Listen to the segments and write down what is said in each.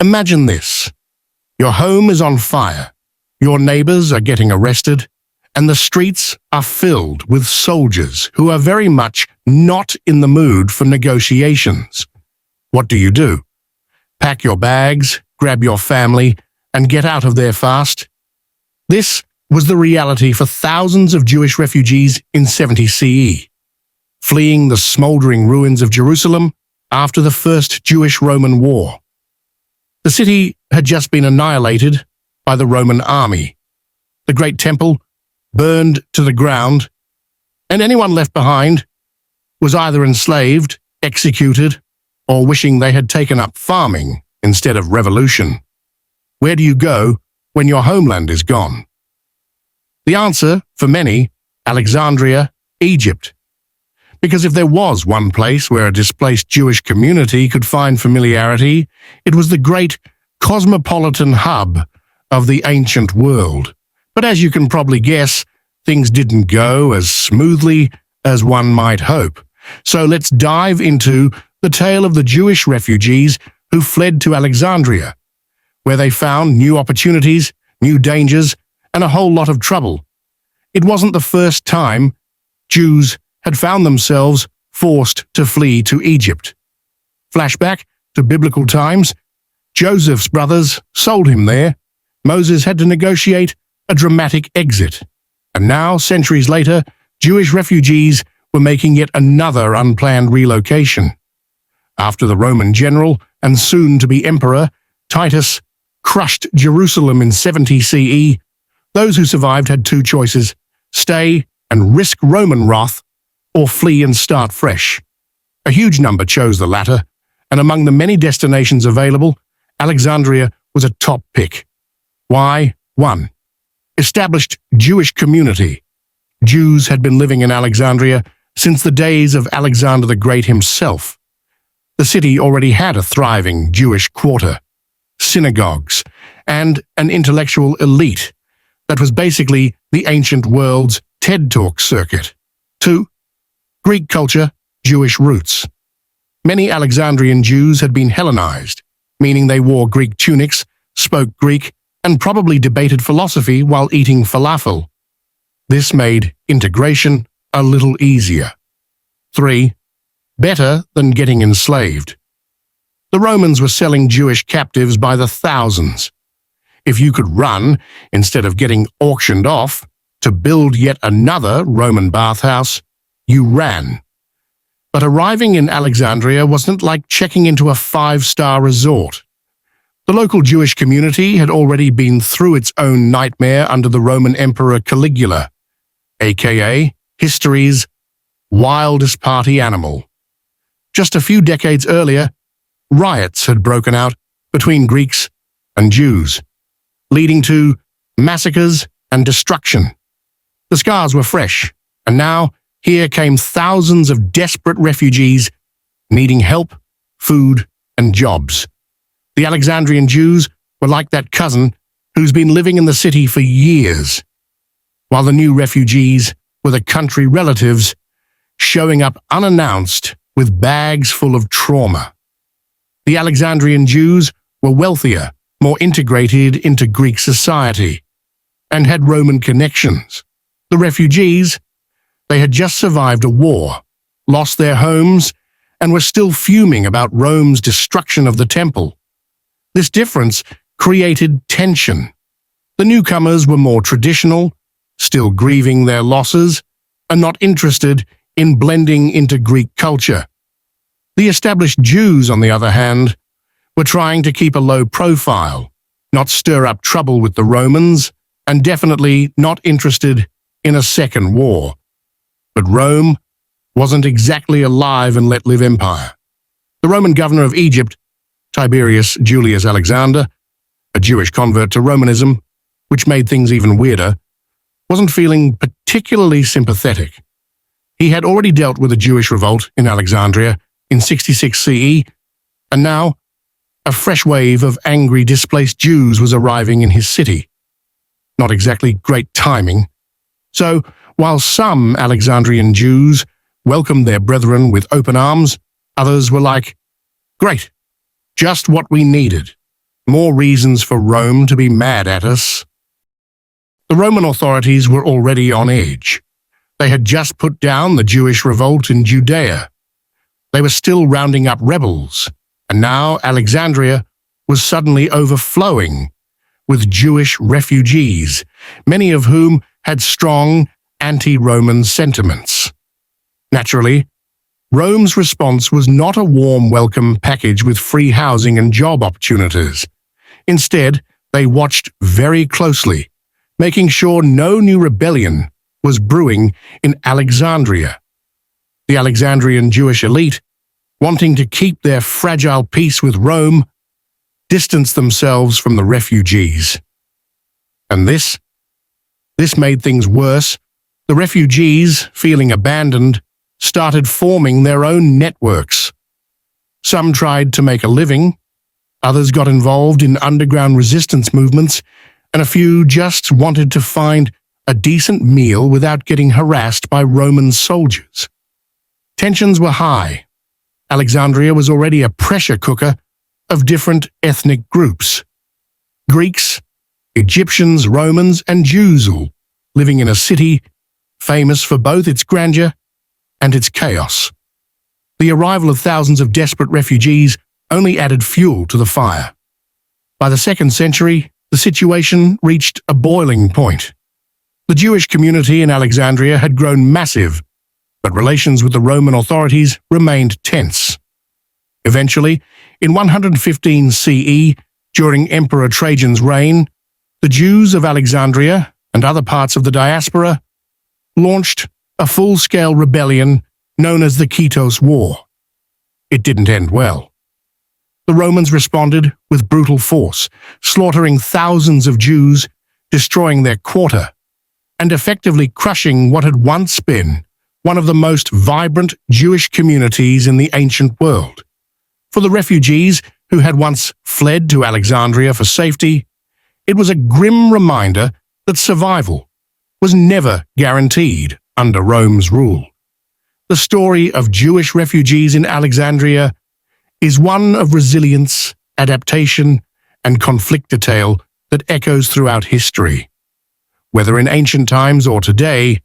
Imagine this. Your home is on fire, your neighbors are getting arrested, and the streets are filled with soldiers who are very much not in the mood for negotiations. What do? Pack your bags, grab your family, and get out of there fast? This was the reality for thousands of Jewish refugees in 70 CE, fleeing the smoldering ruins of Jerusalem after the First Jewish-Roman War. The city had just been annihilated by the Roman army. The Great Temple burned to the ground, and anyone left behind was either enslaved, executed, or wishing they had taken up farming instead of revolution. Where do you go when your homeland is gone? The answer, for many, Alexandria, Egypt. Because if there was one place where a displaced Jewish community could find familiarity, it was the great cosmopolitan hub of the ancient world. But as you can probably guess, things didn't go as smoothly as one might hope. So let's dive into the tale of the Jewish refugees who fled to Alexandria, where they found new opportunities, new dangers, and a whole lot of trouble. It wasn't the first time Jews had found themselves forced to flee to Egypt. Flashback to biblical times, Joseph's brothers sold him there. Moses had to negotiate a dramatic exit. And now, centuries later, Jewish refugees were making yet another unplanned relocation. After the Roman general and soon-to-be emperor, Titus, crushed Jerusalem in 70 CE, those who survived had two choices: stay and risk Roman wrath, or flee and start fresh. A huge number chose the latter, and among the many destinations available, Alexandria was a top pick. Why? 1. Established Jewish community. Jews had been living in Alexandria since the days of Alexander the Great himself. The city already had a thriving Jewish quarter, synagogues, and an intellectual elite that was basically the ancient world's TED Talk circuit. 2. Greek culture, Jewish roots. Many Alexandrian Jews had been Hellenized, meaning they wore Greek tunics, spoke Greek, and probably debated philosophy while eating falafel. This made integration a little easier. 3. Better than getting enslaved. The Romans were selling Jewish captives by the thousands. If you could run instead of getting auctioned off to build yet another Roman bathhouse, you ran. But arriving in Alexandria wasn't like checking into a 5-star resort. The local Jewish community had already been through its own nightmare under the Roman Emperor Caligula, aka history's wildest party animal. Just a few decades earlier, riots had broken out between Greeks and Jews, leading to massacres and destruction. The scars were fresh, and now here came thousands of desperate refugees needing help, food, and jobs. The Alexandrian Jews were like that cousin who's been living in the city for years, while the new refugees were the country relatives showing up unannounced with bags full of trauma. The Alexandrian Jews were wealthier, more integrated into Greek society, and had Roman connections. The refugees, they had just survived a war, lost their homes, and were still fuming about Rome's destruction of the temple. This difference created tension. The newcomers were more traditional, still grieving their losses, and not interested in blending into Greek culture. The established Jews, on the other hand, were trying to keep a low profile, not stir up trouble with the Romans, and definitely not interested in a second war. But Rome wasn't exactly a live and let live empire. The Roman governor of Egypt, Tiberius Julius Alexander, a Jewish convert to Romanism, which made things even weirder, wasn't feeling particularly sympathetic. He had already dealt with a Jewish revolt in Alexandria in 66 CE, and now a fresh wave of angry displaced Jews was arriving in his city. Not exactly great timing. So, while some Alexandrian Jews welcomed their brethren with open arms, others were like, "Great, just what we needed." More reasons for Rome to be mad at us. The Roman authorities were already on edge. They had just put down the Jewish revolt in Judea. They were still rounding up rebels, and now Alexandria was suddenly overflowing with Jewish refugees, many of whom had strong anti-Roman sentiments. Naturally, Rome's response was not a warm welcome package with free housing and job opportunities. Instead, they watched very closely, making sure no new rebellion was brewing in Alexandria. The Alexandrian Jewish elite, wanting to keep their fragile peace with Rome, distanced themselves from the refugees. And this made things worse. The refugees, feeling abandoned, started forming their own networks. Some tried to make a living, others got involved in underground resistance movements, and a few just wanted to find a decent meal without getting harassed by Roman soldiers. Tensions were high. Alexandria was already a pressure cooker of different ethnic groups. Greeks, Egyptians, Romans, and Jews all living in a city famous for both its grandeur and its chaos. The arrival of thousands of desperate refugees only added fuel to the fire. By the 2nd century, the situation reached a boiling point. The Jewish community in Alexandria had grown massive, but relations with the Roman authorities remained tense. Eventually, in 115 CE, during Emperor Trajan's reign, the Jews of Alexandria and other parts of the Diaspora launched a full-scale rebellion known as the Kitos War. It didn't end well. The Romans responded with brutal force, slaughtering thousands of Jews, destroying their quarter, and effectively crushing what had once been one of the most vibrant Jewish communities in the ancient world. For the refugees who had once fled to Alexandria for safety, it was a grim reminder that survival was never guaranteed under Rome's rule. The story of Jewish refugees in Alexandria is one of resilience, adaptation, and conflict detail that echoes throughout history. Whether in ancient times or today,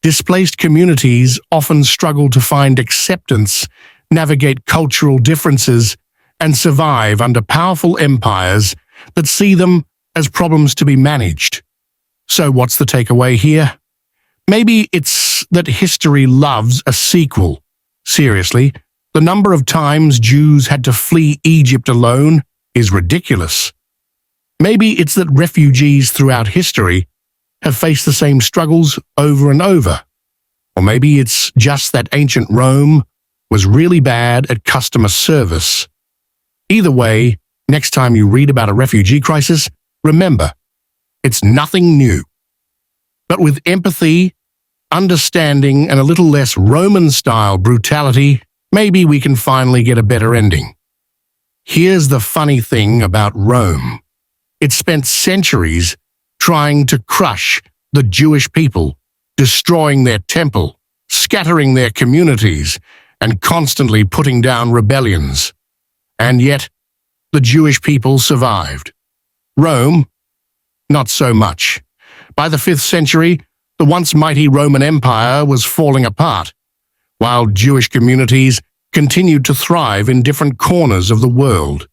displaced communities often struggle to find acceptance, navigate cultural differences, and survive under powerful empires that see them as problems to be managed. So what's the takeaway here? Maybe it's that history loves a sequel. Seriously, the number of times Jews had to flee Egypt alone is ridiculous. Maybe it's that refugees throughout history have faced the same struggles over and over. Or maybe it's just that ancient Rome was really bad at customer service. Either way, next time you read about a refugee crisis, remember, it's nothing new. But with empathy, understanding, and a little less Roman-style brutality, maybe we can finally get a better ending. Here's the funny thing about Rome. It spent centuries trying to crush the Jewish people, destroying their temple, scattering their communities, and constantly putting down rebellions. And yet, the Jewish people survived. Rome, not so much. By the 5th century, the once mighty Roman Empire was falling apart, while Jewish communities continued to thrive in different corners of the world.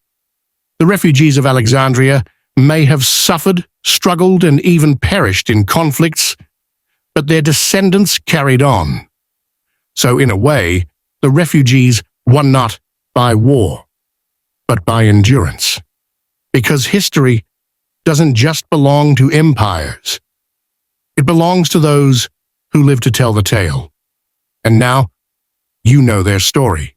The refugees of Alexandria may have suffered, struggled, and even perished in conflicts, but their descendants carried on. So in a way, the refugees won not by war, but by endurance. Because history doesn't just belong to empires. It belongs to those who live to tell the tale. And now, you know their story.